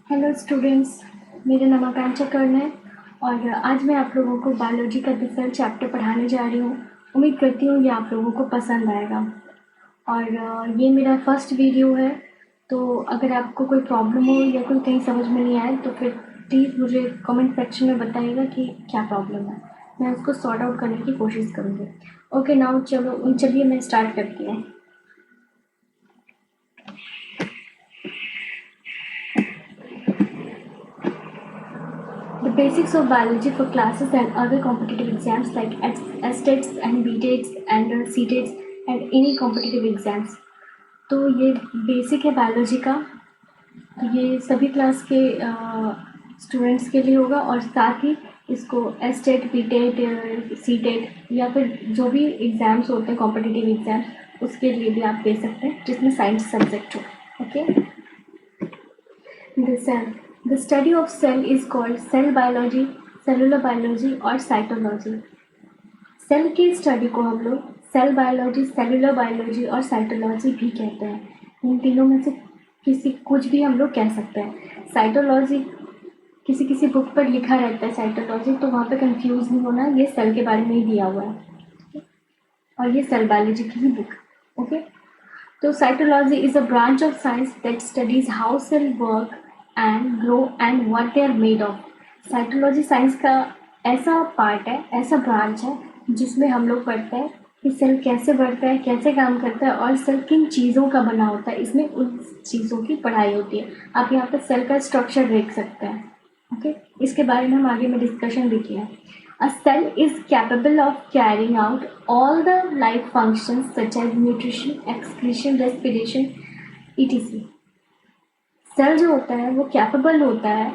Hello students, मेरा नाम आकांक्षा कर्ण है और आज मैं आप लोगों को बायोलॉजी का दूसरा चैप्टर पढ़ाने जा रही हूँ। उम्मीद करती हूँ ये आप लोगों को पसंद आएगा और ये मेरा फर्स्ट वीडियो है। तो अगर आपको कोई प्रॉब्लम हो या कोई कहीं समझ में नहीं आए तो फिर प्लीज़ मुझे कमेंट सेक्शन में बताइएगा कि क्या प्रॉब्लम है। मैं उसको सॉर्ट आउट करने की कोशिश करूँगी। ओके, नाउ चलिए मैं स्टार्ट करती हूँ। The basics of biology for classes and other competitive exams like STETs and BTETs and CTETs and any competitive exams। तो ये बेसिक है बायोलॉजी का। तो ये सभी क्लास के स्टूडेंट्स के लिए होगा और साथ ही इसको STET, BTET, CTET या फिर जो भी एग्ज़ाम्स होते हैं कॉम्पिटिटिव एग्ज़ाम्स उसके लिए भी आप दे सकते हैं जिसमें साइंस सब्जेक्ट हो। Okay, The cell. The study of cell is called cell biology, cellular biology और cytology। सेल की स्टडी को हम लोग सेल बायोलॉजी, सेलुलर बायोलॉजी और साइटोलॉजी भी कहते हैं। इन तीनों में से किसी कुछ भी हम लोग कह सकते हैं। साइटोलॉजी किसी किसी बुक पर लिखा रहता है साइटोलॉजी, तो वहाँ पे कंफ्यूज नहीं होना, ये सेल के बारे में ही दिया हुआ है और ये सेल बायोलॉजी की ही बुक। ओके, तो cytology is a branch of science that studies how cell work and grow and what they are made of. Cytology science का ऐसा पार्ट है, ऐसा ब्रांच है जिसमें हम लोग पढ़ते हैं कि सेल कैसे बढ़ता है, कैसे काम करता है और सेल किन चीज़ों का बना होता है। इसमें उन चीज़ों की पढ़ाई होती है। आप यहाँ पर सेल का स्ट्रक्चर देख सकते हैं। ओके, इसके बारे में हम आगे में डिस्कशन भी किया है। A cell is capable of carrying out all the life functions such as nutrition, excretion, respiration, etc. Cell जो होता है वो कैपेबल होता है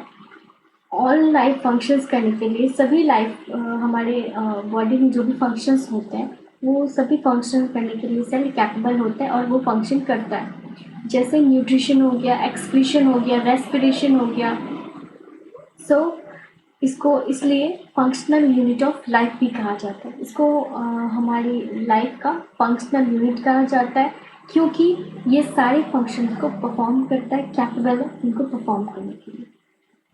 ऑल लाइफ फंक्शंस करने के लिए। सभी लाइफ हमारे बॉडी में जो भी फंक्शंस होते हैं वो सभी फंक्शन करने के लिए सेल कैपेबल होता है और वो फंक्शन करता है। जैसे न्यूट्रिशन हो गया, एक्सक्रीशन हो गया, रेस्पिरेशन हो गया। इसको इसलिए फंक्शनल यूनिट ऑफ लाइफ भी कहा जाता है। इसको हमारी लाइफ का फंक्शनल यूनिट कहा जाता है क्योंकि ये सारे फंक्शंस को परफॉर्म करता है, कैपेबल है इनको परफॉर्म करने के लिए।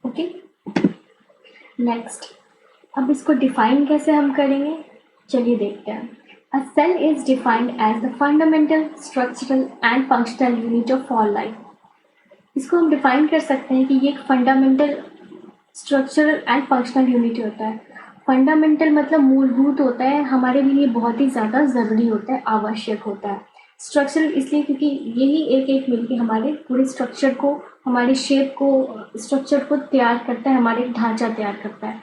ओके, नेक्स्ट, अब इसको डिफाइन कैसे हम करेंगे, चलिए देखते हैं। A cell is defined as the fundamental, structural and functional unit of all life. इसको हम डिफाइन कर सकते हैं कि ये एक fundamental, structural and functional unit होता है। फंडामेंटल मतलब मूलभूत होता है, हमारे लिए बहुत ही ज़्यादा ज़रूरी होता है, आवश्यक होता है। स्ट्रक्चरल इसलिए क्योंकि यही एक एक मिलके हमारे पूरे स्ट्रक्चर को, हमारे शेप को, स्ट्रक्चर को तैयार करता है, हमारे ढांचा तैयार करता है।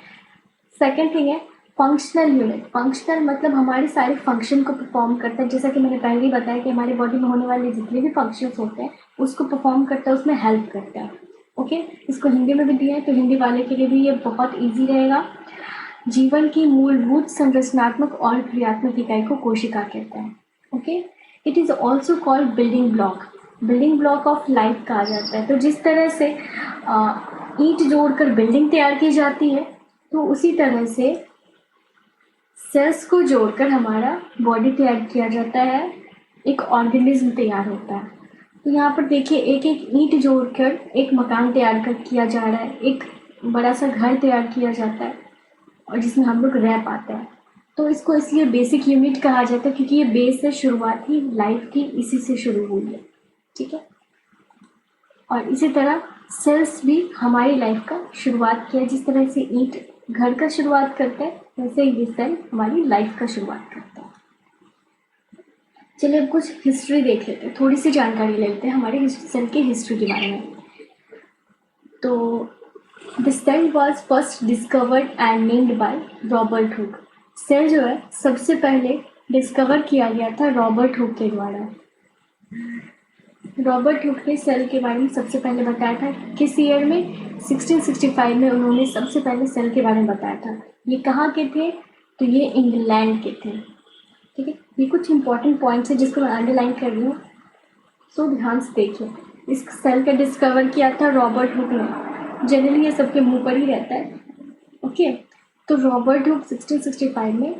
सेकेंड थिंग है फंक्शनल यूनिट। फंक्शनल मतलब हमारे सारे फंक्शन को परफॉर्म करता है। जैसा कि मैंने पहले ही बताया कि हमारी बॉडी में होने वाले जितने भी फंक्शंस होते हैं उसको परफॉर्म करता है, उसमें हेल्प करता है। ओके, इसको हिंदी में भी दिया है तो हिंदी वाले के लिए भी ये बहुत ईजी रहेगा। जीवन की मूलभूत संरचनात्मक और क्रियात्मक इकाई को कोशिका कहते हैं। Okay, it is also called building block. Building block of life कहा जाता है। तो जिस तरह से ईंट जोड़कर बिल्डिंग तैयार की जाती है तो उसी तरह से सेल्स को जोड़कर हमारा बॉडी तैयार किया जाता है, एक ऑर्गेनिज्म तैयार होता है। तो यहाँ पर देखिए एक एक ईंट जोड़कर एक मकान तैयार कर किया जा रहा है, एक बड़ा सा घर तैयार किया जाता है और जिसमें हम लोग रह पाते हैं। तो इसको इसलिए बेसिक यूनिट कहा जाता है क्योंकि ये बेस है, शुरुआत ही लाइफ की इसी से शुरू हुई है। ठीक है, और इसी तरह सेल्स भी हमारी लाइफ का शुरुआत किया। जिस तरह से ईंट घर का शुरुआत करता है वैसे ये सेल हमारी लाइफ का शुरुआत करता है। चलिए अब कुछ हिस्ट्री देख लेते हैं, थोड़ी सी जानकारी ले लेते हैं हमारे सेल की हिस्ट्री के बारे में। तो the cell was first discovered and named by Robert Hooke. Cell जो है सबसे पहले डिस्कवर किया गया था रॉबर्ट हुक के द्वारा। रॉबर्ट हुक ने सेल के बारे में सबसे पहले बताया था। किस ईयर में? 1665 में उन्होंने सबसे पहले सेल के बारे में बताया था। ये कहाँ के थे? तो ये इंग्लैंड के थे। ठीक है, ये कुछ इंपॉर्टेंट पॉइंट्स है जिसको मैं अंडरलाइन कर रही हूँ, सो ध्यान से देखिए। इस सेल का डिस्कवर किया था रॉबर्ट हुक ने। जनरली ये सबके मुंह पर ही रहता है। ओके, तो रॉबर्ट हुक 1665 में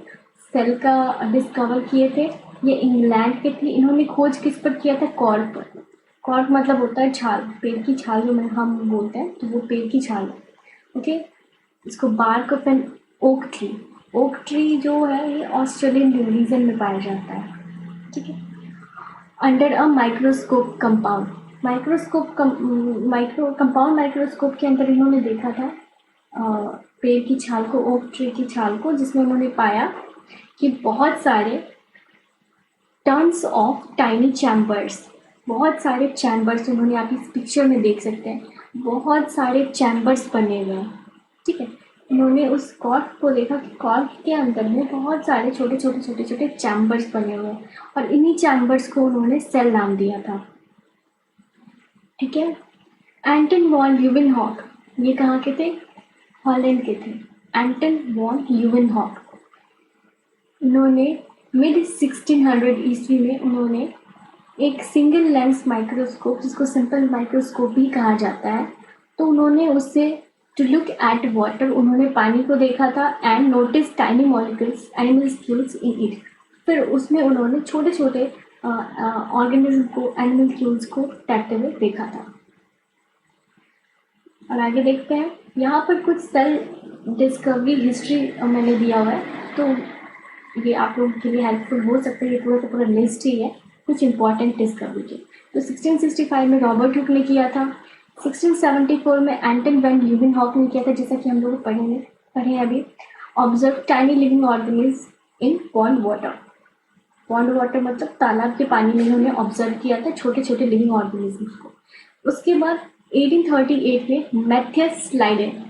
सेल का डिस्कवर किए थे। ये इंग्लैंड के थे। इन्होंने खोज किस पर किया था? कॉर्ड पर। कॉर्क मतलब होता है छाल, पेड़ की छाल जो हम बोलते हैं, तो वो पेड़ की छाल है। ओके, इसको bark of an oak tree, oak tree जो है ये ऑस्ट्रेलियन रीजन में पाया जाता है। ठीक है, under a microscope compound, compound microscope के अंदर इन्होंने देखा था पेड़ की छाल को, ओक ट्री की छाल को, जिसमें उन्होंने पाया कि बहुत सारे टन्स ऑफ टाइनी चैम्बर्स, बहुत सारे चैम्बर्स, उन्होंने आप इस पिक्चर में देख सकते हैं, बहुत सारे चैम्बर्स बने हुए हैं। ठीक है, उन्होंने उस कॉर्क को देखा कि कॉर्क के अंदर में बहुत सारे छोटे छोटे छोटे छोटे चैम्बर्स बने हुए हैं, और इन्हीं चैम्बर्स को उन्होंने सेल नाम दिया था। ठीक है, एंटन वॉन ल्यूवेनहॉक, ये कहाँ के थे? हॉलैंड के थे। एंटन वॉन ल्यूवेनहॉक, इन्होंने मिड 1600 ईस्वी में उन्होंने एक सिंगल लेंस माइक्रोस्कोप, जिसको सिंपल माइक्रोस्कोप भी कहा जाता है, तो उन्होंने उससे टू लुक एट वाटर, उन्होंने पानी को देखा था, and notice tiny molecules animals in it, फिर उसमें उन्होंने छोटे छोटे ऑर्गेनिज्म को, एनिमल्स को तैरते हुए देखा था। और आगे देखते हैं, यहाँ पर कुछ सेल डिस्कवरी हिस्ट्री मैंने दिया हुआ है, तो ये आप लोगों के लिए हेल्पफुल हो सकता है। ये पूरा का पूरा लिस्ट ही है कुछ इंपॉर्टेंट डिस्कवरी के। तो 1665 में रॉबर्ट हुक ने किया था, 1674 में एंटन वैन ल्यूवेनहॉक ने किया था, जैसा कि हम लोग पढ़े अभी। Observe tiny living organism in pond water, pond water मतलब तालाब के पानी में इन्होंने ऑब्जर्व किया था छोटे छोटे लिविंग ऑर्गेनिज्म को। उसके बाद 1838 में मैथियस लाइडेन,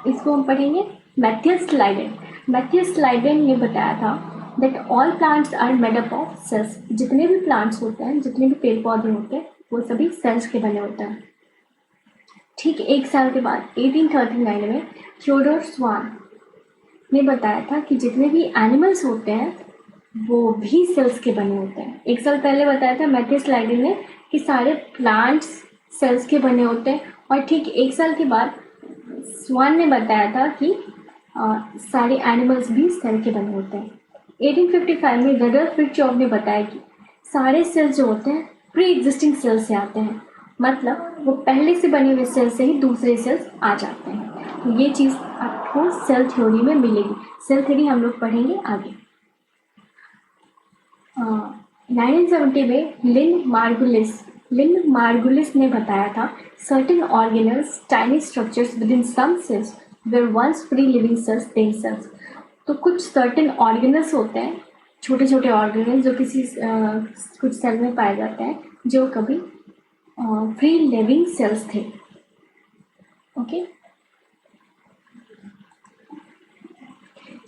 इसको हम पढ़ेंगे मैथियस लाइडेन। मैथियस लाइडेन ने बताया था that all plants are made up of cells, जितने भी प्लांट्स होते हैं, जितने भी पेड़ पौधे होते हैं, वो सभी सेल्स के बने होते हैं। ठीक एक साल के बाद 1839 में थियोडोर स्वान ने बताया था कि जितने भी एनिमल्स होते हैं वो भी सेल्स के बने होते हैं। एक साल पहले बताया था मैथियस लाइडेन ने कि सारे प्लांट्स सेल्स के बने होते हैं, और ठीक एक साल के बाद स्वान ने बताया था कि सारे एनिमल्स भी सेल के बने होते हैं। 1855 में रडल्फ फ्रिट्जॉफ ने बताया कि सारे सेल्स जो होते हैं प्री एग्जिस्टिंग सेल से आते हैं, मतलब वो पहले से बने हुए सेल से ही दूसरे सेल्स आ जाते हैं। तो ये चीज़ आपको सेल थ्योरी में मिलेगी। सेल थ्योरी हम लोग पढ़ेंगे आगे। 1970 में लिन मार्गुलिस ने बताया था certain organelles tiny structures within some cells were once free living cells themselves. तो कुछ सर्टेन ऑर्गेनल्स होते हैं, छोटे छोटे ऑर्गेनल्स जो किसी कुछ सेल में पाए जाते हैं, जो कभी फ्री लिविंग सेल्स थे। ओके,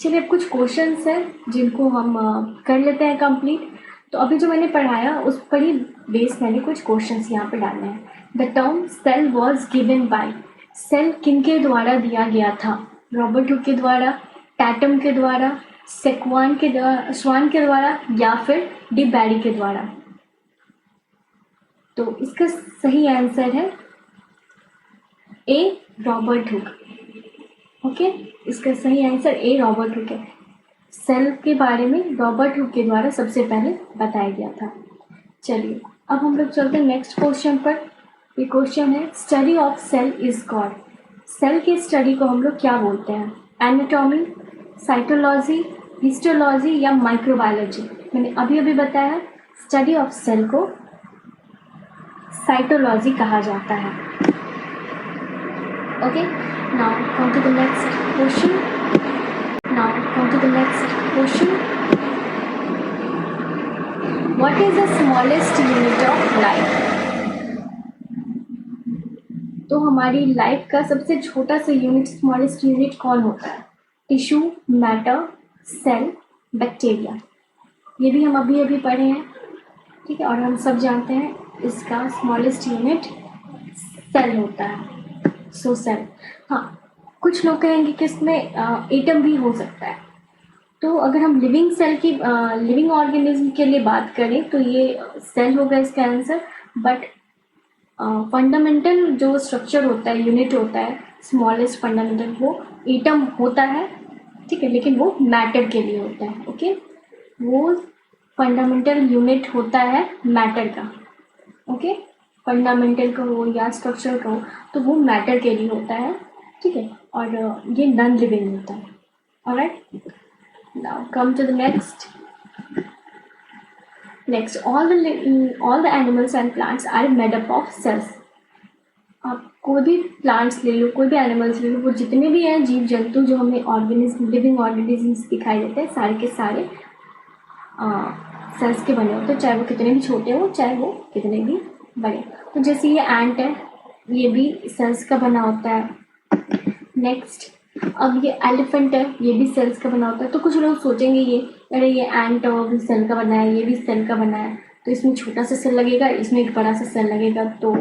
चलिए अब कुछ क्वेश्चंस हैं जिनको हम कर लेते हैं कंप्लीट। तो अभी जो मैंने पढ़ाया उस पर ही बेस मैंने कुछ क्वेश्चंस यहाँ पे डालने हैं। The term cell was given by, cell किनके द्वारा दिया गया था? रॉबर्ट हुक के द्वारा, टैटम के द्वारा, स्वान के द्वारा, या फिर डी बैरी के द्वारा? तो इसका सही आंसर है ए, रॉबर्ट हुक। ओके, इसका सही आंसर ए, रॉबर्ट हुक है। सेल के बारे में रॉबर्ट हुक के द्वारा सबसे पहले बताया गया था। चलिए अब हम लोग चलते हैं नेक्स्ट क्वेश्चन पर। ये क्वेश्चन है study of cell is called, cell के स्टडी को हम लोग क्या बोलते हैं? एनाटॉमी, साइटोलॉजी, हिस्टोलॉजी या माइक्रोबायोलॉजी? मैंने अभी अभी बताया स्टडी ऑफ सेल को साइटोलॉजी कहा जाता है। Okay, now come to the next question. What is the smallest unit of life? तो हमारी लाइफ का सबसे छोटा सा यूनिट, स्मॉलेस्ट यूनिट कौन होता है? Tissue, matter, cell, bacteria. ये भी हम अभी अभी पढ़े हैं, ठीक है, और हम सब जानते हैं इसका स्मॉलेस्ट यूनिट सेल होता है। सो सेल, हाँ, कुछ लोग कहेंगे कि इसमें एटम भी हो सकता है। तो अगर हम लिविंग सेल की, लिविंग ऑर्गेनिज्म के लिए बात करें तो ये सेल होगा इसका आंसर। बट फंडामेंटल जो स्ट्रक्चर होता है, यूनिट होता है स्मॉलेस्ट फंडामेंटल, वो एटम होता है, ठीक है, लेकिन वो मैटर के लिए होता है। ओके, वो फंडामेंटल यूनिट होता है मैटर का। ओके, फंडामेंटल कहो या स्ट्रक्चर कहो, तो वो मैटर के लिए होता है, ठीक है, और ये नॉन लिविंग होता है। Alright, now come to the next. all the animals and plants are made up of cells। आप कोई भी प्लांट्स ले लो, कोई भी एनिमल्स ले लो, वो जितने भी हैं जीव जंतु जो हमें लिविंग ऑर्गेनिजम्स दिखाई देते हैं, सारे के सारे सेल्स के बने होते हैं, चाहे वो कितने भी छोटे हो, चाहे वो कितने भी बड़े। तो जैसे ये एंट है, ये भी सेल्स का बना होता है। नेक्स्ट, अब ये एलिफेंट है, ये भी सेल्स का बना होता है। तो कुछ लोग सोचेंगे ये, अरे ये एंट भी सेल का बना है, ये भी सेल का बना है, तो इसमें छोटा सा सेल लगेगा, इसमें एक बड़ा सा सेल लगेगा, तो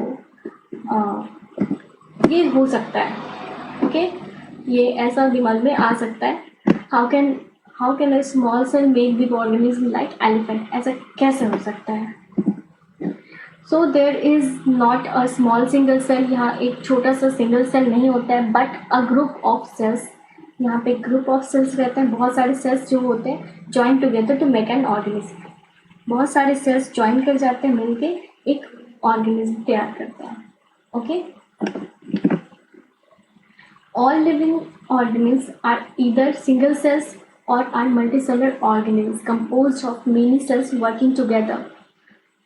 ये हो सकता है। ओके, ये ऐसा दिमाग में आ सकता है। How can a small cell make big organism like elephant, ऐसा कैसे हो सकता है? So there is not a small single cell, यहाँ एक छोटा सा सिंगल सेल नहीं होता है, but a group of cells. यहाँ पे ग्रुप ऑफ सेल्स रहते हैं, बहुत सारे सेल्स जो होते हैं join together to make an organism. बहुत सारे सेल्स ज्वाइन कर जाते हैं, मिलके एक ऑर्गेनिज्म तैयार करते हैं। Okay, all living organism are either single cells और are multicellular organism composed of many cells working together.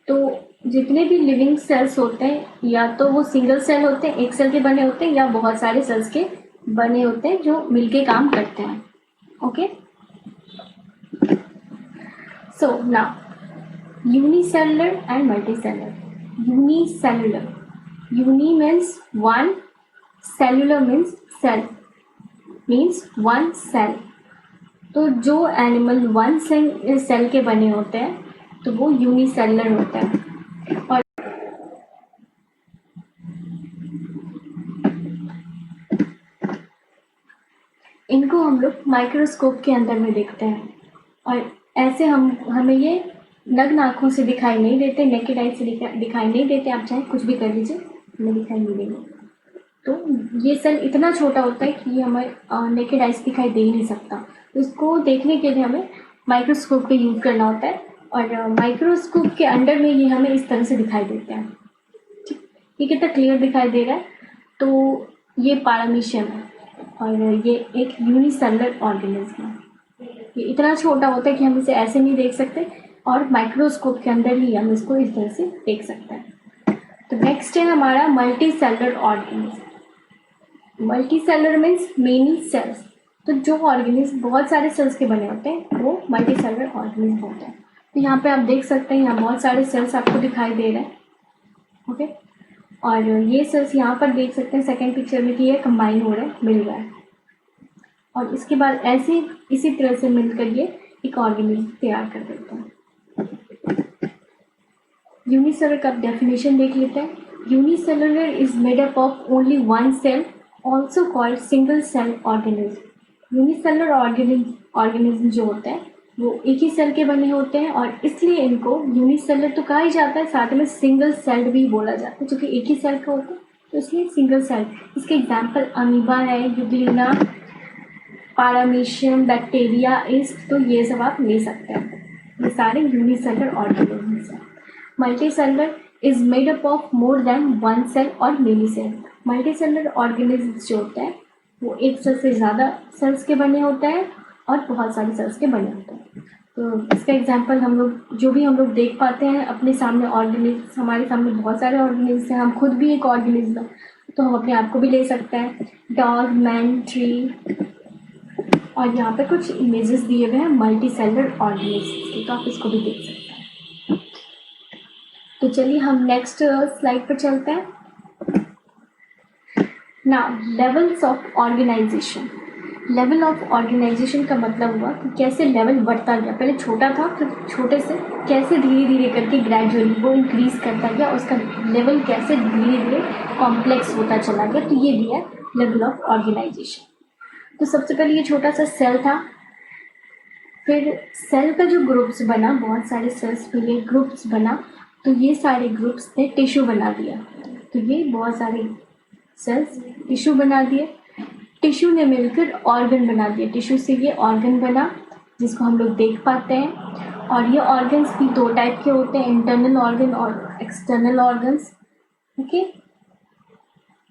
तो जितने भी लिविंग सेल्स होते हैं या तो वो सिंगल सेल होते हैं, एक सेल के बने होते हैं, या बहुत सारे सेल्स के बने होते हैं जो मिलके काम करते हैं। Okay, so now unicellular and multicellular. Unicellular, uni means one, cellular means cell, means one cell. तो जो एनिमल वन सेल के बने होते हैं तो वो यूनिसेलुलर होता है। और इनको हम लोग माइक्रोस्कोप के अंदर में देखते हैं, और ऐसे हमें ये नग्न आँखों से दिखाई नहीं देते, नेकेड आई से दिखाई नहीं देते। आप चाहे कुछ भी कर लीजिए, हमें दिखाई नहीं देंगे। तो ये सेल इतना छोटा होता है कि ये हमारे नेकेड आई से दिखाई दे ही नहीं सकता। तो इसको देखने के लिए हमें माइक्रोस्कोप का यूज़ करना होता है, और माइक्रोस्कोप के अंडर में ये हमें इस तरह से दिखाई देते हैं। ठीक, ये कितना क्लियर दिखाई दे रहा है? तो ये पारामीशियम है, और ये एक यूनिसेलुलर ऑर्गेनिज्म है। ये इतना छोटा होता है कि हम इसे ऐसे नहीं देख सकते, और माइक्रोस्कोप के अंदर ही हम इसको इस तरह से देख सकते हैं। तो नेक्स्ट है हमारा multicellular organism. Multicellular means many cells. तो जो ऑर्गेनिज्म बहुत सारे सेल्स के बने होते हैं वो मल्टीसेलुलर ऑर्गेनिज्म होते हैं। तो यहाँ पे आप देख सकते हैं, यहाँ बहुत सारे सेल्स आपको दिखाई दे रहे हैं। ओके, और ये सेल्स यहाँ पर देख सकते हैं सेकेंड पिक्चर में कि ये कंबाइन हो रहे हैं, मिल रहा है, और इसके बाद ऐसे इसी तरह से मिलकर ये एक ऑर्गेनिज्म तैयार कर देते हैं। यूनिसेलुलर का डेफिनेशन देख लेते हैं। Unicellular is made up of only one cell, also called single cell organism. Unicellular organism जो होते हैं वो एक ही सेल के बने होते हैं, और इसलिए इनको यूनिसेलुलर तो कहा ही जाता है, साथ में सिंगल सेल्ड भी बोला जाता है, क्योंकि एक ही सेल का होता है, तो इसलिए सिंगल सेल। इसके एग्जाम्पल अमीबा है, यूग्लिना, पारामीशियम, बैक्टीरिया, ईस्ट, तो ये सब आप ले सकते हैं। ये सारे यूनिसेलुलर ऑर्गेनिजम्स हैं। Multicellular is made up of more than one cell और मेनी सेल। मल्टीसेलुलर ऑर्गेनिजम्स जो होते हैं वो एक सेल से ज़्यादा सेल्स के बने होते हैं और बहुत सारे सेल्स के बने होते हैं। तो इसका एग्जांपल हम लोग जो भी हम लोग देख पाते हैं अपने सामने ऑर्गेनिज्म, हमारे सामने बहुत सारे ऑर्गेनिज्म हैं, हम खुद भी एक ऑर्गेनिज्म हैं, तो हम अपने आप को भी ले सकते हैं, डॉग, मैन, ट्री। और यहाँ पे कुछ इमेजेस दिए हुए हैं मल्टीसेलुलर ऑर्गेनिज्म के, तो आप इसको भी देख सकते हैं। तो चलिए हम नेक्स्ट स्लाइड पर चलते हैं। Now levels of organization. Level of organization का मतलब हुआ कि कैसे लेवल बढ़ता गया। पहले छोटा था, फिर छोटे से कैसे धीरे धीरे करके ग्रेजुअली वो इंक्रीज करता गया, उसका लेवल कैसे धीरे धीरे कॉम्प्लेक्स होता चला गया, तो ये भी है लेवल ऑफ ऑर्गेनाइजेशन। तो सबसे पहले ये छोटा सा सेल था, फिर सेल का जो ग्रुप्स बना, बहुत सारे सेल्स मिले, ग्रुप्स बना, तो ये सारे ग्रुप्स ने टिश्यू बना दिया। तो ये बहुत सारे सेल्स टिश्यू बना दिए, टिश्यू ने मिलकर ऑर्गन बना दिया, टिश्यू से ये ऑर्गन बना जिसको हम लोग देख पाते हैं। और ये ऑर्गन्स भी दो टाइप के होते हैं, इंटरनल ऑर्गन और एक्सटर्नल ऑर्गन्स। ओके।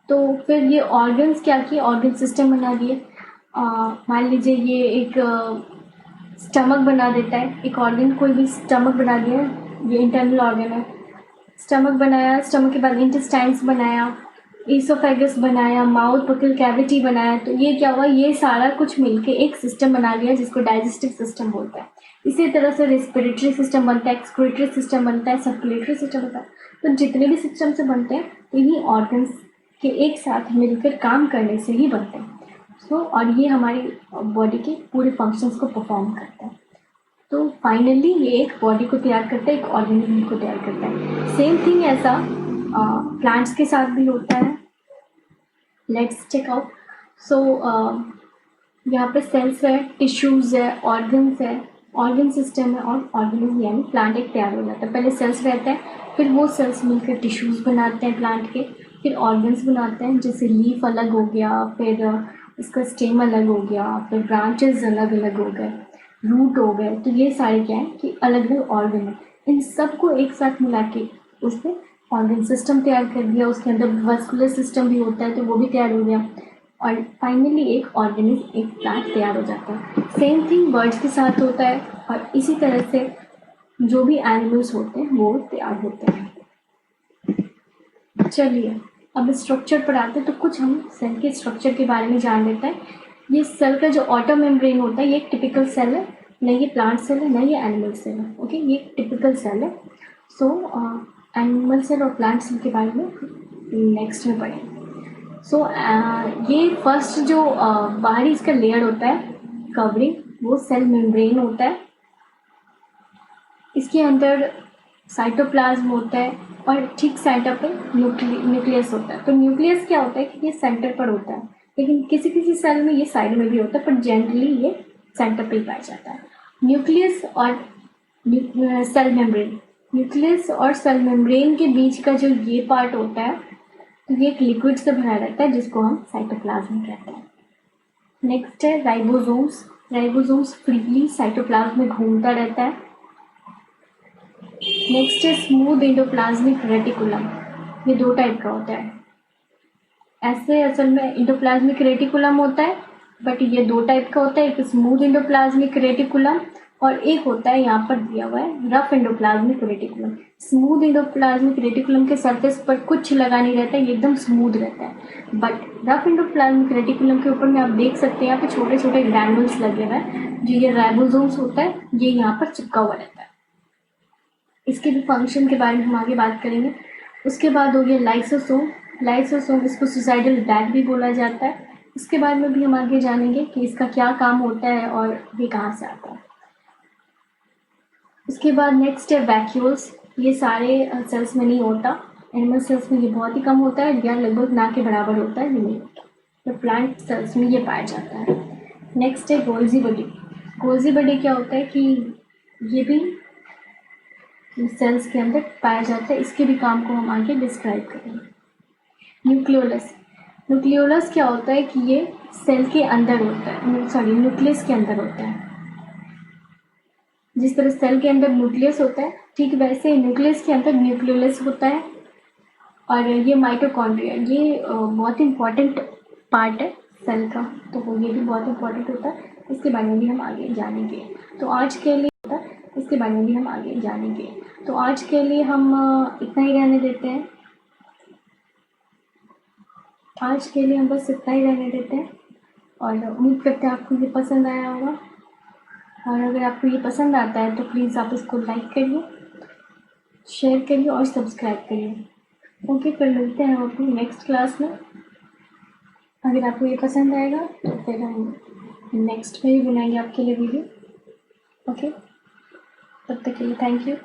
तो फिर ये ऑर्गन्स क्या किए, ऑर्गन सिस्टम बना दिए। मान लीजिए ये एक स्टमक बना देता है, एक ऑर्गन कोई भी स्टमक बना दिया, ये इंटरनल ऑर्गन है। स्टमक बनाया, स्टमक के बाद इंटेस्टाइन्स बनाया, ईसोफेगस बनाया, माउथ बकल कैविटी बनाया। तो ये क्या हुआ, ये सारा कुछ मिलके एक सिस्टम बना लिया जिसको डाइजेस्टिव सिस्टम बोलते हैं। इसी तरह से रेस्पिरेटरी सिस्टम बनता है, एक्सक्रीटरी सिस्टम बनता है, सर्कुलेटरी सिस्टम बनता है। तो जितने भी सिस्टम से बनते हैं इन्हीं ऑर्गन्स के एक साथ मिलकर काम करने से ही बनते हैं। और ये हमारी बॉडी के पूरे फंक्शंस को परफॉर्म करता है। तो फाइनली ये एक बॉडी को तैयार करता है, एक ऑर्गेनिज्म को तैयार करता है। सेम थिंग ऐसा प्लांट्स के साथ भी होता है। Let's check out. सो यहाँ पे सेल्स है, टिश्यूज़ है, ऑर्गन्स है, ऑर्गन सिस्टम है और ऑर्गेनिज्म यानी प्लांट एक तैयार हो जाता है। पहले सेल्स रहते हैं, फिर वो सेल्स मिलकर टिश्यूज़ बनाते हैं प्लांट के, फिर ऑर्गन्स बनाते हैं, जैसे लीफ अलग हो गया, फिर इसका स्टेम अलग हो गया, फिर ब्रांचेस अलग अलग हो गए, रूट हो गए। तो ये सारे क्या है कि अलग अलग ऑर्गन है। इन सबको एक साथ मिला के उसने ऑर्गन सिस्टम तैयार कर दिया। उसके अंदर वस्कुलर सिस्टम भी होता है तो वो भी तैयार हो गया और फाइनली एक ऑर्गेनिज्म, एक प्लांट तैयार हो जाता है। सेम थिंग बर्ड्स के साथ होता है और इसी तरह से जो भी एनिमल्स होते हैं वो तैयार होते हैं। चलिए अब स्ट्रक्चर पर आते हैं। तो कुछ हम सेल के स्ट्रक्चर के बारे में जान लेते हैं। ये सेल का जो ऑटो मेम्ब्रेन होता है ये एक टिपिकल सेल है, न ये प्लांट सेल है न ये एनिमल सेल है। ओके, ये एक टिपिकल सेल है। सो एनिमल सेल और प्लांट सेल के बारे में नेक्स्ट में पढ़ेंगे। सो ये फर्स्ट जो बाहरी इसका लेयर होता है कवरिंग, वो सेल मेम्ब्रेन होता है। इसके अंदर साइटोप्लाज्म होता है और ठीक सेंटर पे न्यूक्लियस होता है। तो न्यूक्लियस क्या होता है कि ये सेंटर पर होता है, लेकिन किसी किसी सेल में ये साइड में भी होता है, पर जनरली ये सेंटर पे ही पाया जाता है। न्यूक्लियस और सेल मेम्ब्रेन, न्यूक्लियस और सेल मेम्ब्रेन के बीच का जो ये पार्ट होता है तो ये एक लिक्विड से भरा रहता है जिसको हम साइटोप्लाज्म कहते हैं। नेक्स्ट है राइबोसोम्स। राइबोसोम्स फ्रीली साइटोप्लाज्म में घूमता रहता है। नेक्स्ट है स्मूथ एंडोप्लाज्मिक रेटिकुलम। ये दो टाइप का होता है। ऐसे असल में एंडोप्लाज्मिक रेटिकुलम होता है, बट ये दो टाइप का होता है, एक स्मूथ एंडोप्लाज्मिक रेटिकुलम और एक होता है यहाँ पर दिया हुआ है rough endoplasmic reticulum. Smooth endoplasmic reticulum के सरफेस पर कुछ लगा नहीं रहता है, ये एकदम स्मूथ रहता है। बट रफ एंडोप्लाज्मिक रेटिकुलम के ऊपर में आप देख सकते हैं यहाँ पे छोटे छोटे ग्रैनुल्स लगे हुए हैं, जो ये राइबोसोम्स होता है, ये यहाँ पर चिपका हुआ रहता है। इसके भी फंक्शन के बारे में हम आगे बात करेंगे। उसके बाद हो गया लाइसोसोम। लाइसोसोम, इसको सुसाइडल बैग भी बोला जाता है। इसके बारे में भी हम आगे जानेंगे कि इसका क्या काम होता है और ये कहाँ से आता है। उसके बाद नेक्स्ट है वैक्यूल्स। ये सारे सेल्स में नहीं होता, एनिमल सेल्स में ये बहुत ही कम होता है या लगभग ना के बराबर होता है, ये नहीं होता, तो प्लांट सेल्स में ये पाया जाता है। नेक्स्ट है गोल्जी बॉडी। गोल्जी बॉडी क्या होता है कि ये भी सेल्स के अंदर पाया जाता है। इसके भी काम को हम आगे डिस्क्राइब करेंगे। न्यूक्लियोलस। न्यूक्लियोलस क्या होता है कि ये सेल के अंदर होता है, सॉरी न्यूक्लियस के अंदर होता है। जिस तरह सेल के अंदर न्यूक्लियस होता है, ठीक वैसे न्यूक्लियस के अंदर न्यूक्लियोलस होता है। और ये माइटोकॉन्ड्रिया, ये बहुत इम्पॉर्टेंट पार्ट है सेल का, तो ये भी बहुत इम्पॉर्टेंट होता है। इसके बारे में भी हम आगे जानेंगे। तो आज के लिए इसके बारे में भी हम आगे जानेंगे। तो आज के लिए हम इतना ही रहने देते हैं। आज के लिए हम बस इतना ही रहने देते हैं और उम्मीद करते हैं आपको ये पसंद आया होगा। और अगर आपको ये पसंद आता है तो प्लीज़ आप इसको लाइक करिए, शेयर करिए और सब्सक्राइब करिए। ओके, फिर मिलते हैं हम अपनी नेक्स्ट क्लास में। अगर आपको ये पसंद आएगा तो फिर हम नेक्स्ट में भी बनाएंगे आपके लिए वीडियो। ओके, तब तक के लिए थैंक यू।